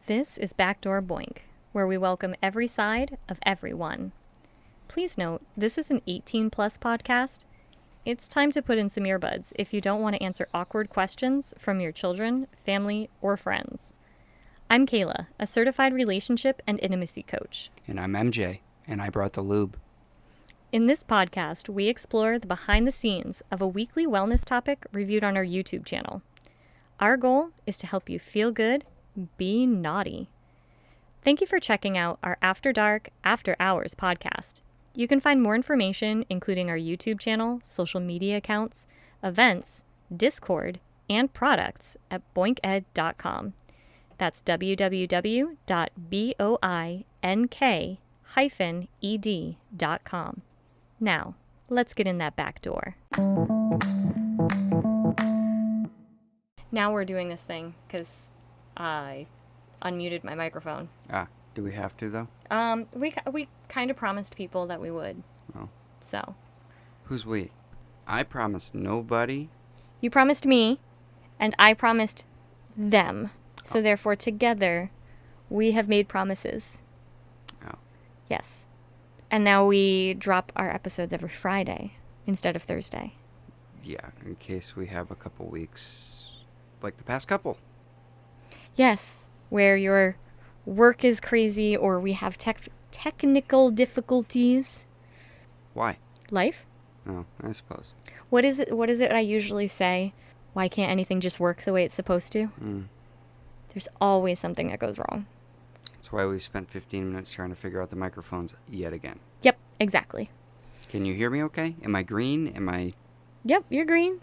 This is Backdoor Boink, where we welcome every side of everyone. Please note, this is an 18-plus podcast. It's time to put in some earbuds if you don't want to answer awkward questions from your children, family, or friends. I'm Kayla, a certified relationship and intimacy coach. And I'm MJ, and I brought the lube. In this podcast, we explore the behind the scenes of a weekly wellness topic reviewed on our YouTube channel. Our goal is to help you feel good, be naughty. Thank you for checking out our After Dark, After Hours podcast. You can find more information, including our YouTube channel, social media accounts, events, Discord, and products at boinked.com. That's www.boink-ed.com. Now, let's get in that back door. Now we're doing this thing because I unmuted my microphone. Do we have to, though? We kind of promised people that we would. Oh. So. Who's we? I promised nobody. You promised me, and I promised them. So therefore, together, we have made promises. Oh. Yes. And now we drop our episodes every Friday instead of Thursday. Yeah, in case we have a couple weeks, like the past couple. Yes, where your work is crazy or we have technical difficulties. Why? Life? Oh, I suppose. What is it I usually say? Why can't anything just work the way it's supposed to? There's always something that goes wrong. That's why we've spent 15 minutes trying to figure out the microphones yet again. Yep, exactly. Can you hear me okay? Am I green? Yep, you're green.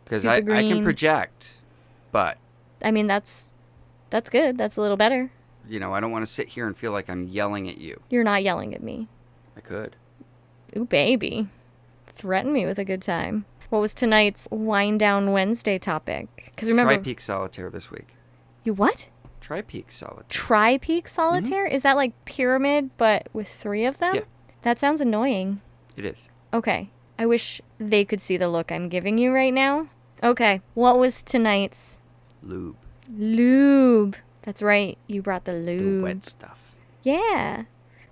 Because I can project, but... I mean, that's good. That's a little better. You know, I don't want to sit here and feel like I'm yelling at you. You're not yelling at me. I could. Ooh, baby. Threaten me with a good time. What was tonight's Wind Down Wednesday topic? Because remember... Tri-Peak Solitaire this week. You what? Tri-Peak Solitaire. Tri-Peak Solitaire? Mm-hmm. Is that like pyramid, but with 3 of them? Yeah. That sounds annoying. It is. Okay. I wish they could see the look I'm giving you right now. Okay. What was tonight's... Lube. That's right. You brought the lube. The wet stuff. Yeah.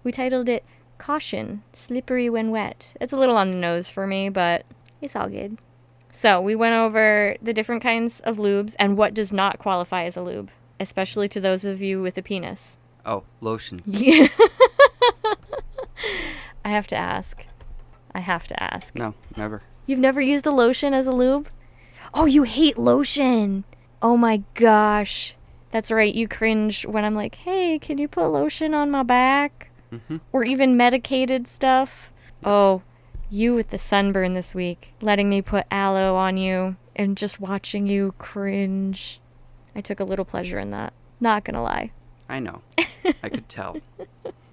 We titled it Caution, Slippery When Wet. It's a little on the nose for me, but it's all good. So we went over the different kinds of lubes and what does not qualify as a lube, especially to those of you with a penis. Oh, lotions. Yeah. I have to ask. No, never. You've never used a lotion as a lube? Oh, you hate lotion. Oh my gosh. That's right. You cringe when I'm like, hey, can you put lotion on my back? Mm-hmm. Or even medicated stuff. Oh, you with the sunburn this week, letting me put aloe on you and just watching you cringe. I took a little pleasure in that. Not gonna lie. I know. I could tell.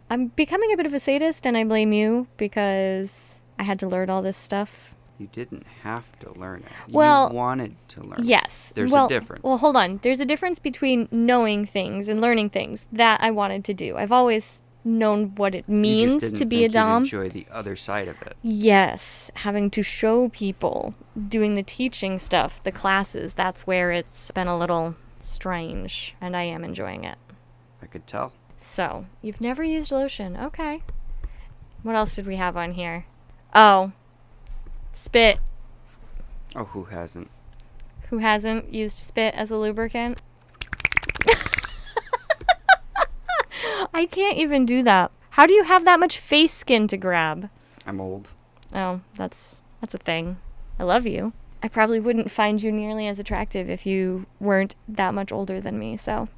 I'm becoming a bit of a sadist, and I blame you because I had to learn all this stuff. You didn't have to learn it. Well, you wanted to learn yes. it. There's a difference. Well, hold on. There's a difference between knowing things and learning things that I wanted to do. I've always known what it means to be a dom. You enjoy the other side of it. Yes. Having to show people, doing the teaching stuff, the classes, that's where it's been a little strange, and I am enjoying it. I could tell. So, you've never used lotion. Okay. What else did we have on here? Oh. Spit. Oh, who hasn't? Who hasn't used spit as a lubricant? I can't even do that. How do you have that much face skin to grab? I'm old. Oh, that's a thing. I love you. I probably wouldn't find you nearly as attractive if you weren't that much older than me, so.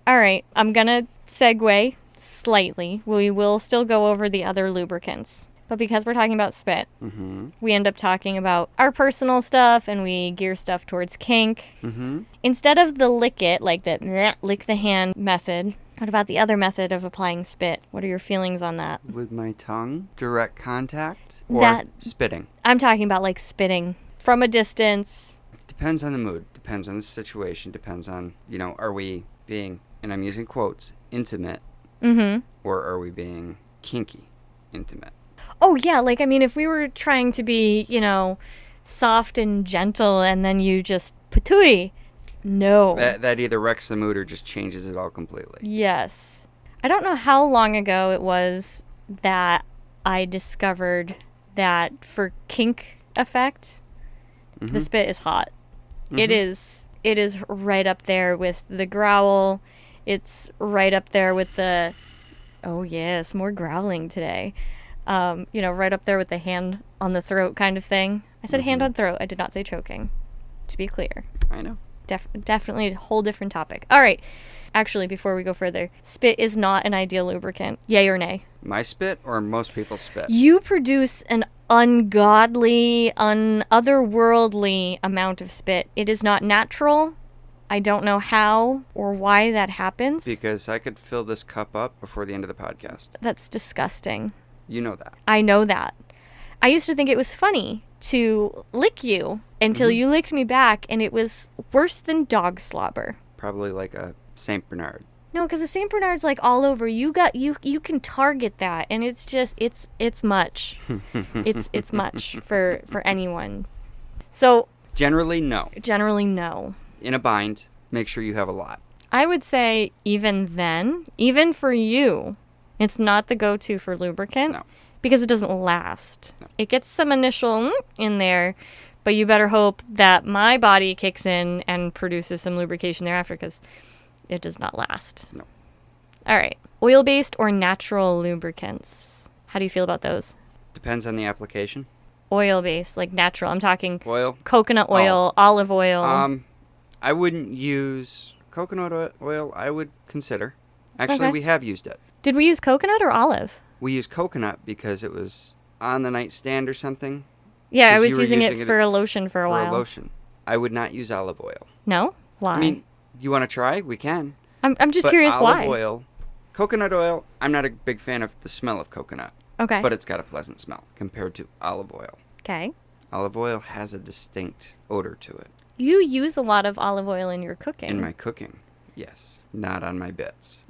All right, I'm gonna segue slightly. We will still go over the other lubricants. But because we're talking about spit, we end up talking about our personal stuff and we gear stuff towards kink. Instead of the lick it, like the lick the hand method, what about the other method of applying spit? What are your feelings on that? With my tongue, direct contact, or spitting? I'm talking about like spitting from a distance. Depends on the mood, depends on the situation, depends on, are we being, and I'm using quotes, intimate, or are we being kinky, intimate? Oh, yeah, like, I mean, if we were trying to be, soft and gentle and then you just patooey, No. That either wrecks the mood or just changes it all completely. Yes. I don't know how long ago it was that I discovered that for kink effect, the spit is hot. It is right up there with the growl. It's right up there with the, oh yes, more growling today. Right up there with the hand on the throat kind of thing. I said hand on throat. I did not say choking, to be clear. I know. Definitely a whole different topic. All right. Actually, before we go further, spit is not an ideal lubricant. Yay or nay? My spit or most people's spit? You produce an ungodly, otherworldly amount of spit. It is not natural. I don't know how or why that happens. Because I could fill this cup up before the end of the podcast. That's disgusting. You know that. I know that. I used to think it was funny to lick you until you licked me back, and it was worse than dog slobber. Probably like a Saint Bernard. No, because the Saint Bernard's like all over. You can target that, and it's just it's much. it's much for anyone. So generally no. In a bind, make sure you have a lot. I would say even then, even for you, it's not the go-to for lubricant. No. Because it doesn't last. No. It gets some initial in there, but you better hope that my body kicks in and produces some lubrication thereafter, because it does not last. No. All right. Oil-based or natural lubricants? How do you feel about those? Depends on the application. Oil-based, like natural. I'm talking oil, coconut oil, olive oil. I wouldn't use coconut oil. I would consider. Actually, we have used it. Did we use coconut or olive? We used coconut because it was on the nightstand or something. Yeah, I was using it for a lotion for a while. For a lotion. I would not use olive oil. No? Why? I mean, you want to try? We can. I'm just curious why. Olive oil, coconut oil, I'm not a big fan of the smell of coconut. Okay. But it's got a pleasant smell compared to olive oil. Okay. Olive oil has a distinct odor to it. You use a lot of olive oil in your cooking. In my cooking, yes. Not on my bits.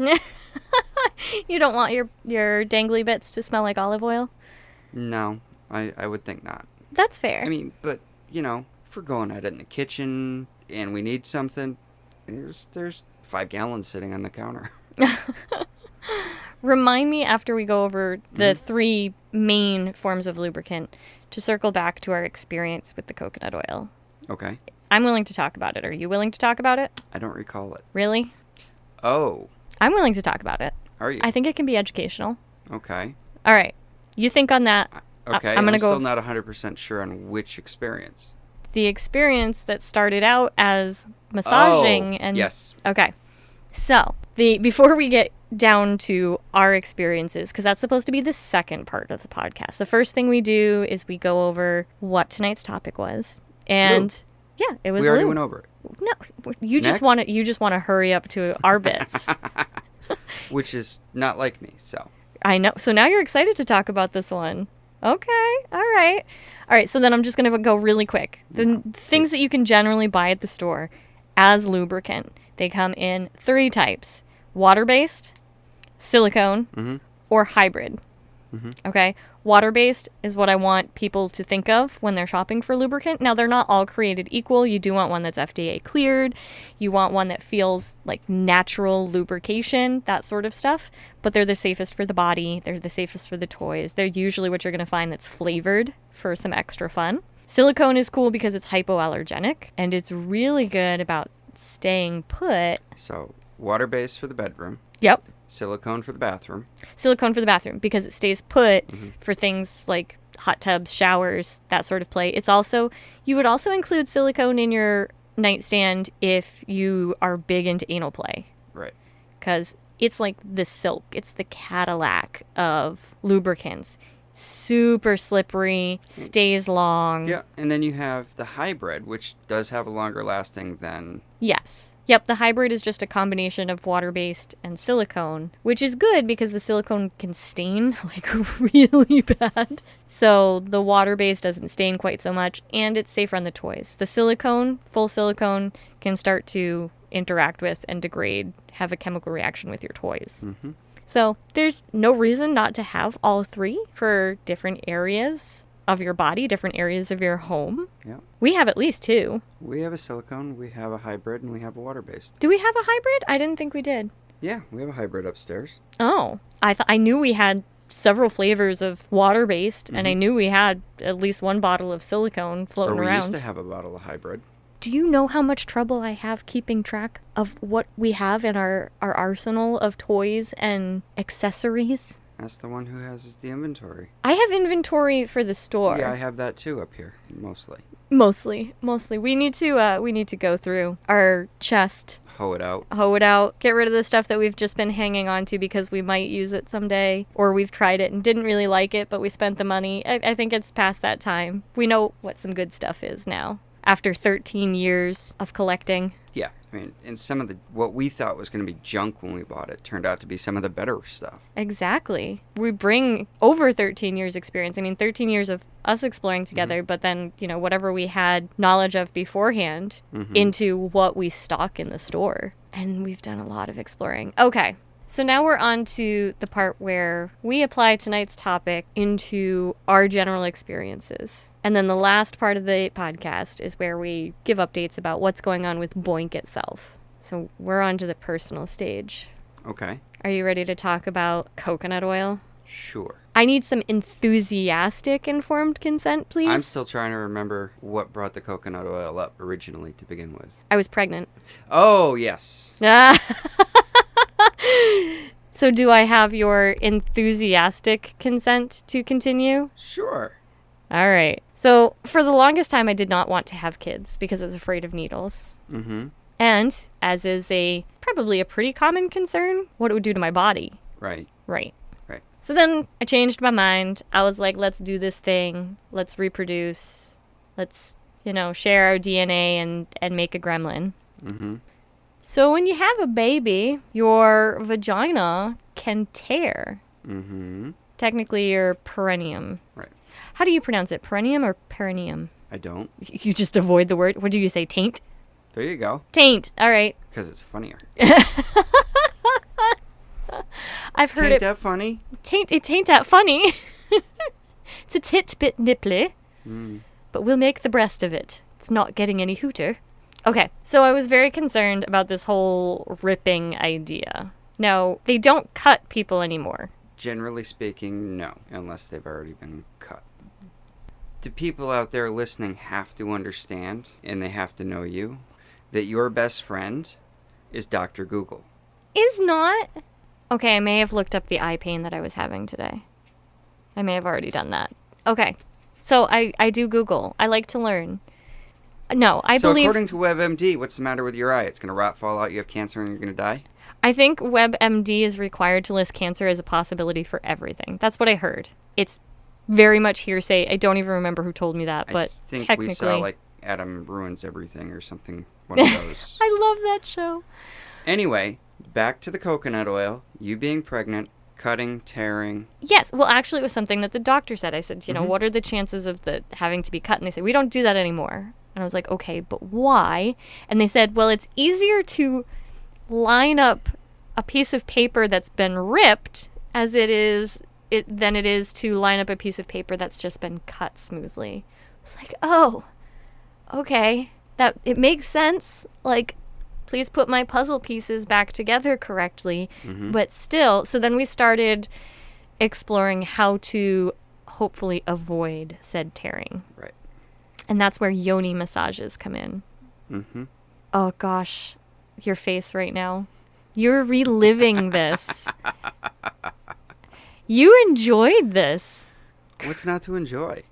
You don't want your dangly bits to smell like olive oil? No, I would think not. That's fair. I mean, but, if we're going at it in the kitchen and we need something, there's 5 gallons sitting on the counter. Remind me after we go over the 3 main forms of lubricant to circle back to our experience with the coconut oil. Okay. I'm willing to talk about it. Are you willing to talk about it? I don't recall it. Really? Oh. I'm willing to talk about it. Are you? I think it can be educational. Okay. All right. You think on that. Okay. I'm still not 100% sure on which experience. The experience that started out as massaging and yes. Okay. So, before we get down to our experiences, because that's supposed to be the second part of the podcast. The first thing we do is we go over what tonight's topic was. And yeah, it was we already went over it. No, you just want to hurry up to our bits. Which is not like me, so. I know. So now you're excited to talk about this one. Okay. All right. So then I'm just going to go really quick. The things that you can generally buy at the store as lubricant, they come in 3 types: water-based, silicone, or hybrid. Okay. Water-based is what I want people to think of when they're shopping for lubricant. Now, they're not all created equal. You do want one that's FDA cleared. You want one that feels like natural lubrication, that sort of stuff. But they're the safest for the body. They're the safest for the toys. They're usually what you're going to find that's flavored for some extra fun. Silicone is cool because it's hypoallergenic, and it's really good about staying put. So, water-based for the bedroom. Yep. Silicone for the bathroom. Silicone for the bathroom because it stays put for things like hot tubs, showers, that sort of play. It's also, you would also include silicone in your nightstand if you are big into anal play. Right. Because it's like the silk. It's the Cadillac of lubricants. Super slippery, stays long. Yeah, and then you have the hybrid, which does have a longer lasting than... Yes. Yep, the hybrid is just a combination of water-based and silicone, which is good because the silicone can stain like really bad. So the water-based doesn't stain quite so much, and it's safer on the toys. The silicone, full silicone, can start to interact with and degrade, have a chemical reaction with your toys. So there's no reason not to have all 3 for different areas of your body, different areas of your home. Yeah. We have at least 2. We have a silicone, we have a hybrid, and we have a water-based. Do we have a hybrid? I didn't think we did. Yeah, we have a hybrid upstairs. Oh, I knew we had several flavors of water-based, and I knew we had at least 1 bottle of silicone floating around. Or we used to have a bottle of hybrid. Do you know how much trouble I have keeping track of what we have in our arsenal of toys and accessories? That's the one who has the inventory. I have inventory for the store. Yeah, I have that too up here, mostly. Mostly. We need to go through our chest. Hoe it out. Get rid of the stuff that we've just been hanging on to because we might use it someday, or we've tried it and didn't really like it, but we spent the money. I think it's past that time. We know what some good stuff is now, after 13 years of collecting. Yeah, I mean, and some of what we thought was going to be junk when we bought it turned out to be some of the better stuff. Exactly. We bring over 13 years experience. I mean, 13 years of us exploring together, but then, whatever we had knowledge of beforehand into what we stock in the store. And we've done a lot of exploring. Okay. So now we're on to the part where we apply tonight's topic into our general experiences. And then the last part of the podcast is where we give updates about what's going on with Boink itself. So we're on to the personal stage. Okay. Are you ready to talk about coconut oil? Sure. I need some enthusiastic informed consent, please. I'm still trying to remember what brought the coconut oil up originally to begin with. I was pregnant. Oh, yes. So do I have your enthusiastic consent to continue? Sure. All right. So for the longest time, I did not want to have kids because I was afraid of needles. Mm-hmm. And as is probably a pretty common concern, what it would do to my body. Right. So then I changed my mind. I was like, let's do this thing. Let's reproduce. Let's, share our DNA and make a gremlin. Mm-hmm. So when you have a baby, your vagina can tear. Mm-hmm. Technically, your perineum. Right. How do you pronounce it? Perineum or perineum? I don't. You just avoid the word. What do you say? Taint? There you go. Taint. All right. Because it's funnier. I've heard Taint it. That funny? It ain't that funny. It's a tit-bit nipply. But we'll make the breast of it. It's not getting any hooter. Okay, so I was very concerned about this whole ripping idea. Now, they don't cut people anymore. Generally speaking, no, unless they've already been cut. The people out there listening have to understand, and they have to know you, that your best friend is Dr. Google. Is not? Okay, I may have looked up the eye pain that I was having today. I may have already done that. Okay, so I do Google. I like to learn. No, I believe... So according to WebMD, what's the matter with your eye? It's going to rot, fall out, you have cancer, and you're going to die? I think WebMD is required to list cancer as a possibility for everything. That's what I heard. It's very much hearsay. I don't even remember who told me that, but I think technically... we saw, like, Adam Ruins Everything or something, one of those. I love that show. Anyway, back to the coconut oil, you being pregnant, cutting, tearing. Yes, well, actually, it was something that the doctor said. I said, what are the chances of having to be cut? And they said, we don't do that anymore. And I was like, okay, but why? And they said, well, it's easier to line up a piece of paper that's been ripped than it is to line up a piece of paper that's just been cut smoothly. I was like, oh, okay, it makes sense. Like, please put my puzzle pieces back together correctly. Mm-hmm. But still, so then we started exploring how to hopefully avoid said tearing. Right. And that's where yoni massages come in. Mm-hmm. Oh, gosh. Your face right now. You're reliving this. You enjoyed this. What's not to enjoy?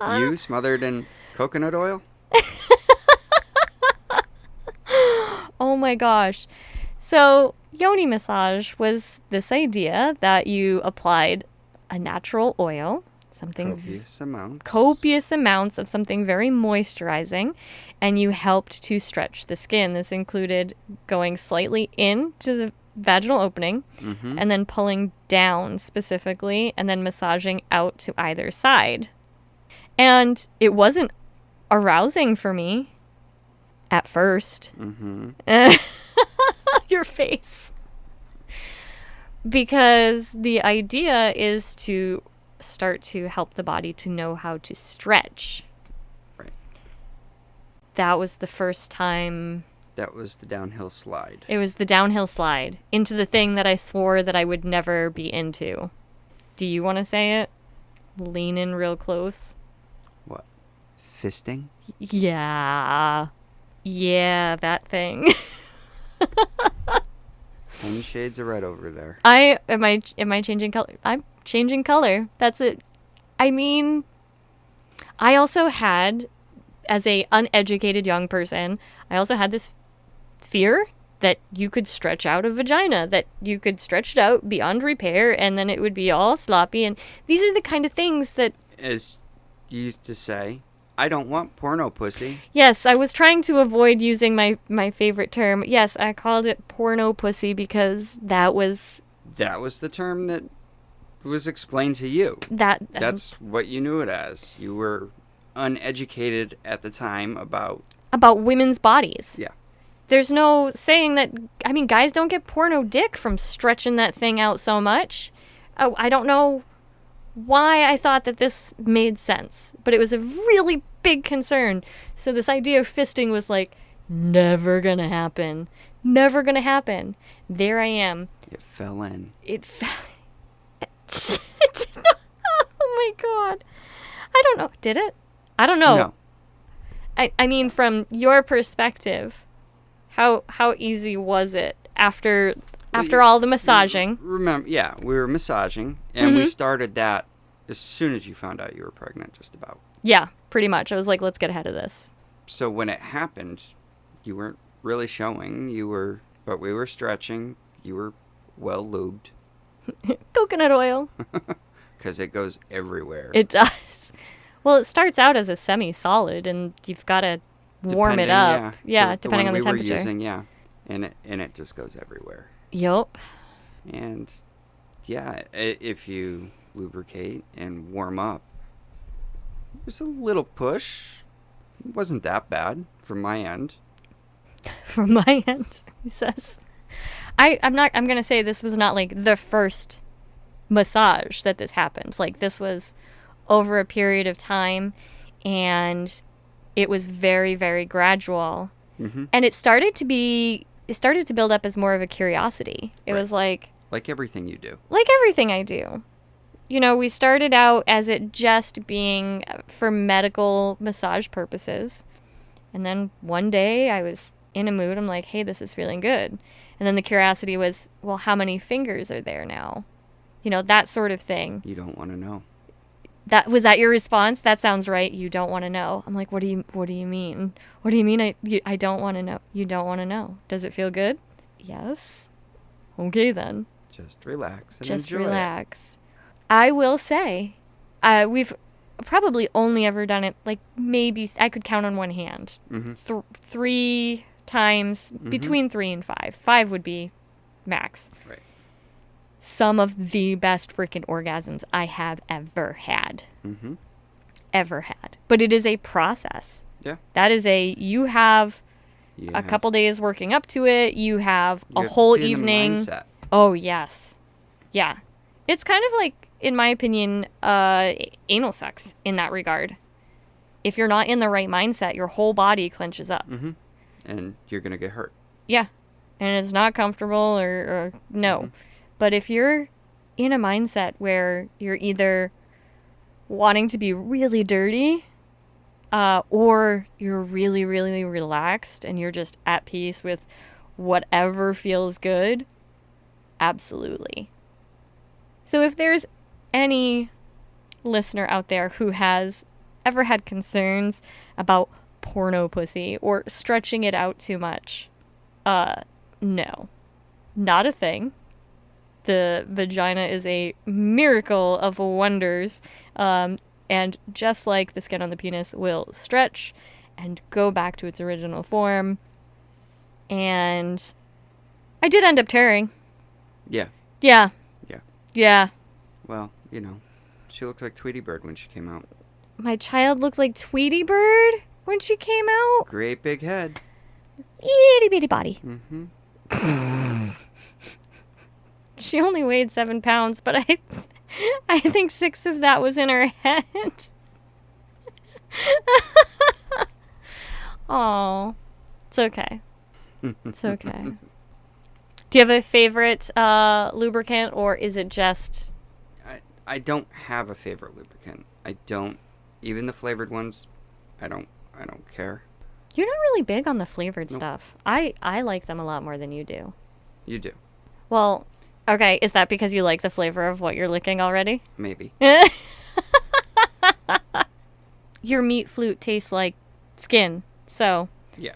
You smothered in coconut oil? Oh, my gosh. So, yoni massage was this idea that you applied a natural oil, copious amounts of something very moisturizing, and you helped to stretch the skin. This included going slightly into the vaginal opening and then pulling down specifically and then massaging out to either side. And it wasn't arousing for me at first. Your face. Because the idea is to start to help the body to know how to stretch. Right. That was the first time. That was the downhill slide. It was the downhill slide into the thing that I swore that I would never be into. Do you want to say it? Lean in real close. What? Fisting? Yeah. Yeah, that thing. 10 shades of red over there. Am I changing color? I'm changing color. That's it. I mean, I also had, as a uneducated young person, I also had this fear that you could stretch out a vagina, that you could stretch it out beyond repair, and then it would be all sloppy. And these are the kind of things that, as you used to say, I don't want porno pussy. yes, I was trying to avoid using my favorite term. Yes, I called it porno pussy because that was the term that was explained to you. That's what you knew it as. You were uneducated at the time about women's bodies. Yeah. There's no saying that. I mean, guys don't get porno dick from stretching that thing out so much. Oh, I don't know why I thought that this made sense, but it was a really big concern. So this idea of fisting was like, never gonna happen. Never gonna happen. There I am. It fell in. Oh my God. I don't know. Did it? I don't know. No. I mean, from your perspective, how easy was it after all the massaging? Remember, yeah, we were massaging, and we started that as soon as you found out you were pregnant, just about. Yeah, pretty much. I was like, let's get ahead of this. So when it happened, you weren't really showing. But we were stretching. You were well lubed. Coconut oil. Because it goes everywhere. It does. Well, it starts out as a semi-solid, and you've got to warm it up. Yeah, depending on the temperature. We were using, yeah. And it just goes everywhere. Yup. And, yeah, if you lubricate and warm up, there's a little push. It wasn't that bad from my end. From my end, he says. I'm going to say this was not, like, the first massage that this happened. Like, this was over a period of time, and it was very, very gradual. Mm-hmm. And it started to build up as more of a curiosity. It was like everything you do. Like everything I do. You know, we started out as it just being for medical massage purposes. And then one day I was in a mood. I'm like, hey, this is feeling good. And then the curiosity was, well, how many fingers are there now? You know, that sort of thing. You don't want to know. Was that your response? That sounds right. You don't want to know. I'm like, what do you mean? What do you mean? I don't want to know. You don't want to know. Does it feel good? Yes. Okay then. Just relax and Just enjoy relax. I will say, we've probably only ever done it, like, maybe I could count on one hand. Mm-hmm. 3 times, between 3 and 5. 5 would be max. Right. Some of the best freaking orgasms I have ever had. Mm-hmm. Ever had. But it is a process. Yeah. That is you have a couple days working up to it. You have a whole evening. In the mindset. Oh, yes. Yeah. It's kind of like, in my opinion, anal sex in that regard. If you're not in the right mindset, your whole body clenches up. Mm-hmm. And you're going to get hurt. Yeah. And it's not comfortable or no. Mm-hmm. But if you're in a mindset where you're either wanting to be really dirty or you're really, really relaxed and you're just at peace with whatever feels good, absolutely. So if there's any listener out there who has ever had concerns about porno pussy or stretching it out too much, no. Not a thing. The vagina is a miracle of wonders, and just like the skin on the penis will stretch and go back to its original form. And I did end up tearing. Yeah. Yeah. Yeah. Yeah. Well, you know, she looked like Tweety Bird when she came out. My child looked like Tweety Bird when she came out. Great big head. Itty bitty body. Mm-hmm. She only weighed 7 pounds, but I think 6 of that was in her head. Oh, it's okay. It's okay. Do you have a favorite lubricant, or is it just... I don't have a favorite lubricant. I don't. Even the flavored ones, I don't care. You're not really big on the flavored Nope. stuff. I like them a lot more than you do. You do. Well, okay, is that because you like the flavor of what you're licking already? Maybe. Your meat flute tastes like skin, so Yeah.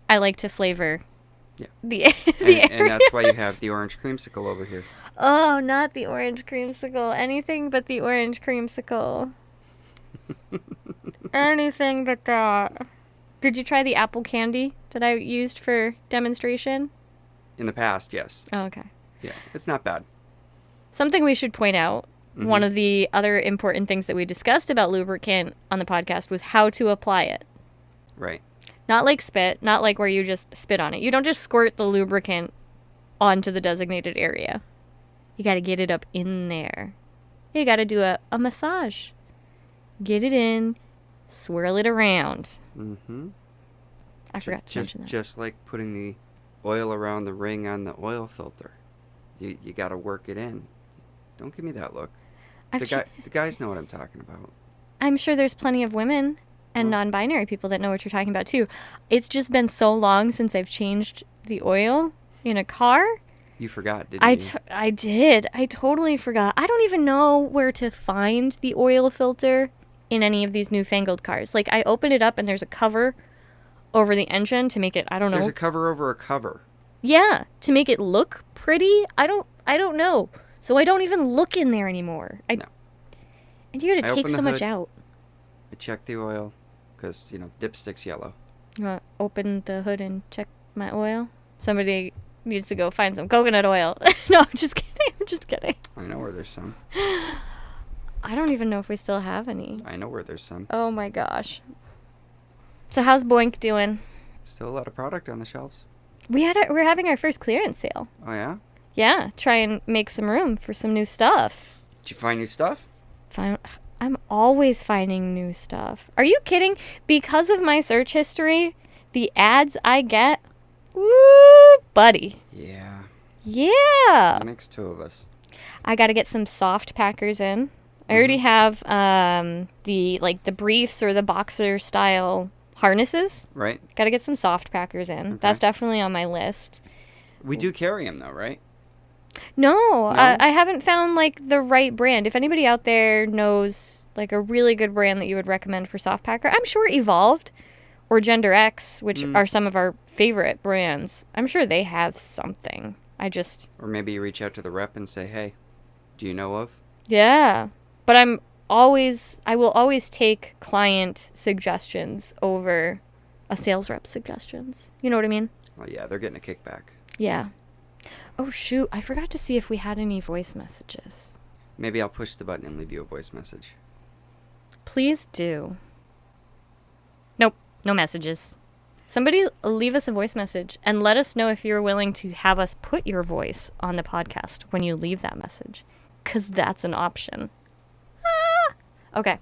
I like to flavor Yeah. the And that's why you have the orange creamsicle over here. Oh, not the orange creamsicle. Anything but the orange creamsicle. Anything but that. Did you try the apple candy that I used for demonstration? In the past, yes. Oh, okay. Yeah, it's not bad. Something we should point out, one of the other important things that we discussed about lubricant on the podcast was how to apply it. Right. Not like spit, not like where you just spit on it. You don't just squirt the lubricant onto the designated area. You got to get it up in there. You got to do a massage. Get it in, swirl it around. Mm-hmm. I forgot to mention that. Just like putting the oil around the ring on the oil filter. You got to work it in. Don't give me that look. The guys know what I'm talking about. I'm sure there's plenty of women and non-binary people that know what you're talking about too. It's just been so long since I've changed the oil in a car. You forgot, didn't you? I did. I totally forgot. I don't even know where to find the oil filter in any of these newfangled cars. Like, I open it up and there's a cover over the engine to make it, I don't know. There's a cover over a cover. Yeah, to make it look pretty. I don't know. So I don't even look in there anymore. No. And you gotta I take open so the much hood. out. I check the oil because, dipstick's yellow. You want to open the hood and check my oil? Somebody needs to go find some coconut oil. No, I'm just kidding. I'm just kidding. I know where there's some. I don't even know if we still have any. I know where there's some. Oh my gosh. So how's Boink doing? Still a lot of product on the shelves. We're having our first clearance sale. Oh, yeah? Yeah, try and make some room for some new stuff. Did you find new stuff? I'm always finding new stuff. Are you kidding? Because of my search history, the ads I get, woo, buddy. Yeah. Yeah. That makes 2 of us. I got to get some soft packers in. I already have the briefs or the boxer style harnesses. Right. Got to get some soft packers in. Okay. That's definitely on my list. We do carry them, though, right? No? I haven't found the right brand. If anybody out there knows a really good brand that you would recommend for soft packer, I'm sure Evolved or Gender X, which are some of our favorite brands, I'm sure they have something. Or maybe you reach out to the rep and say, hey, do you know of? Yeah. But I will always take client suggestions over a sales rep suggestions. You know what I mean? Well, yeah, they're getting a kickback. Yeah. Oh, shoot. I forgot to see if we had any voice messages. Maybe I'll push the button and leave you a voice message. Please do. Nope. No messages. Somebody leave us a voice message and let us know if you're willing to have us put your voice on the podcast when you leave that message. Because that's an option. Okay.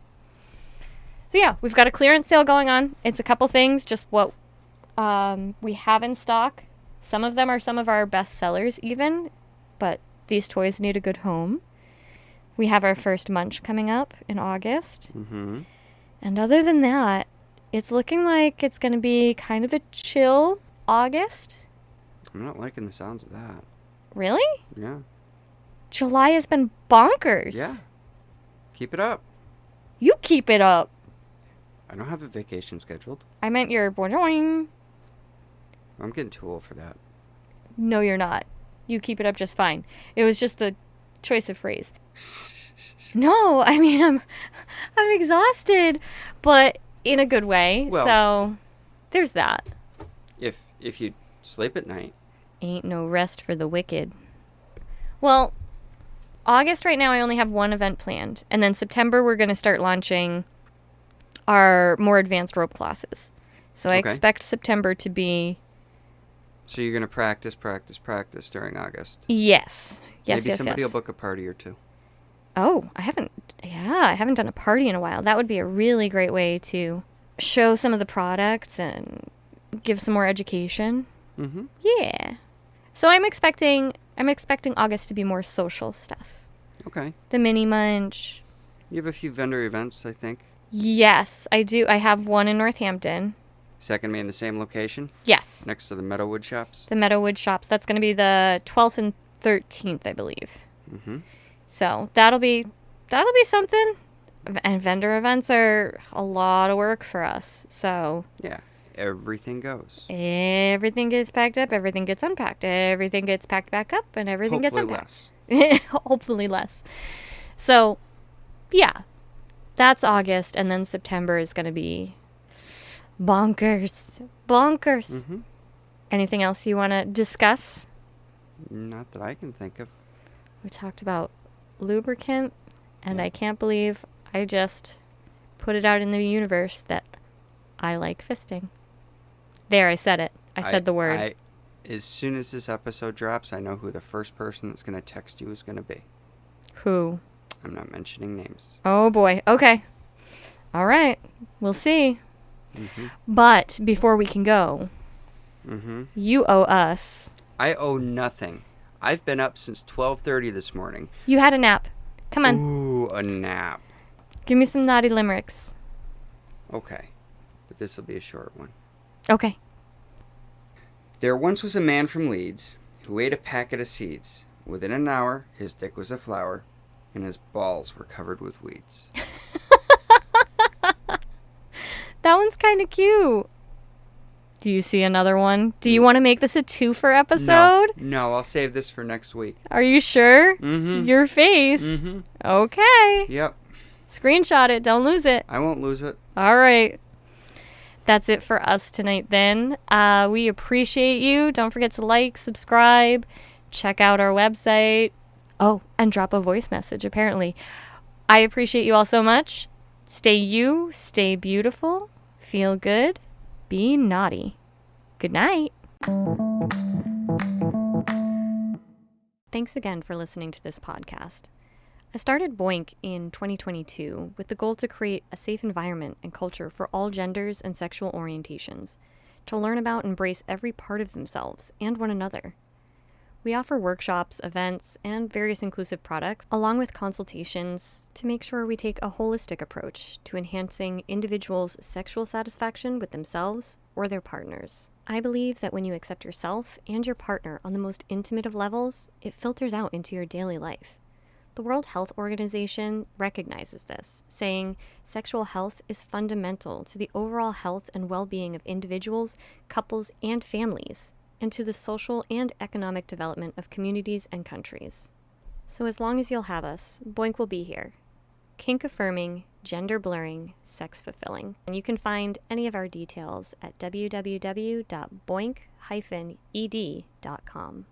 So yeah, we've got a clearance sale going on. It's a couple things, just what we have in stock. Some of them are some of our best sellers even, but these toys need a good home. We have our first munch coming up in August. Mm-hmm. And other than that, it's looking like it's going to be kind of a chill August. I'm not liking the sounds of that. Really? Yeah. July has been bonkers. Yeah. Keep it up. You keep it up. I don't have a vacation scheduled. I meant your boing. I'm getting too old for that. No, you're not. You keep it up just fine. It was just the choice of phrase. No, I mean, I'm exhausted, but in a good way. Well, so there's that. If you sleep at night. Ain't no rest for the wicked. Well, August right now I only have one event planned. And then September we're going to start launching our more advanced rope classes. So I expect September to be... So you're going to practice during August. Yes. Maybe somebody will book a party or two. Oh, I haven't done a party in a while. That would be a really great way to show some of the products and give some more education. Mm-hmm. Yeah. So I'm expecting August to be more social stuff. Okay. The mini munch. You have a few vendor events, I think. Yes, I do. I have one in Northampton. Second May in the same location? Yes. Next to the Meadowwood shops? The Meadowwood shops. That's going to be the 12th and 13th, I believe. Mm-hmm. So that'll be something. And vendor events are a lot of work for us. So Yeah. Everything goes. everything gets packed up, everything gets unpacked, everything gets packed back up, and everything Hopefully gets unpacked. less. Hopefully less. So, yeah. That's August, and then September is going to be bonkers. Bonkers. Mm-hmm. Anything else you want to discuss? Not that I can think of. We talked about lubricant, and Yeah. I can't believe I just put it out in the universe that I like fisting. There, I said it. I said the word. As soon as this episode drops, I know who the first person that's going to text you is going to be. Who? I'm not mentioning names. Oh, boy. Okay. All right. We'll see. Mm-hmm. But before we can go, Mm-hmm. you owe us. I owe nothing. I've been up since 12:30 this morning. You had a nap. Come on. Ooh, a nap. Give me some naughty limericks. Okay. But this will be a short one. Okay. There once was a man from Leeds who ate a packet of seeds. Within an hour, his dick was a flower, and his balls were covered with weeds. That one's kind of cute. Do you see another one? Do you want to make this a twofer episode? No, I'll save this for next week. Are you sure? Mm-hmm. Your face. Mm-hmm. Okay. Yep. Screenshot it. Don't lose it. I won't lose it. All right. That's it for us tonight then. We appreciate you. Don't forget to like, subscribe, check out our website. Oh, and drop a voice message, apparently. I appreciate you all so much. Stay you, stay beautiful, feel good, be naughty. Good night. Thanks again for listening to this podcast. I started Boink in 2022 with the goal to create a safe environment and culture for all genders and sexual orientations, to learn about and embrace every part of themselves and one another. We offer workshops, events, and various inclusive products, along with consultations to make sure we take a holistic approach to enhancing individuals' sexual satisfaction with themselves or their partners. I believe that when you accept yourself and your partner on the most intimate of levels, it filters out into your daily life. The World Health Organization recognizes this, saying sexual health is fundamental to the overall health and well-being of individuals, couples, and families, and to the social and economic development of communities and countries. So as long as you'll have us, Boink will be here. Kink-affirming, gender-blurring, sex-fulfilling. And you can find any of our details at www.boink-ed.com.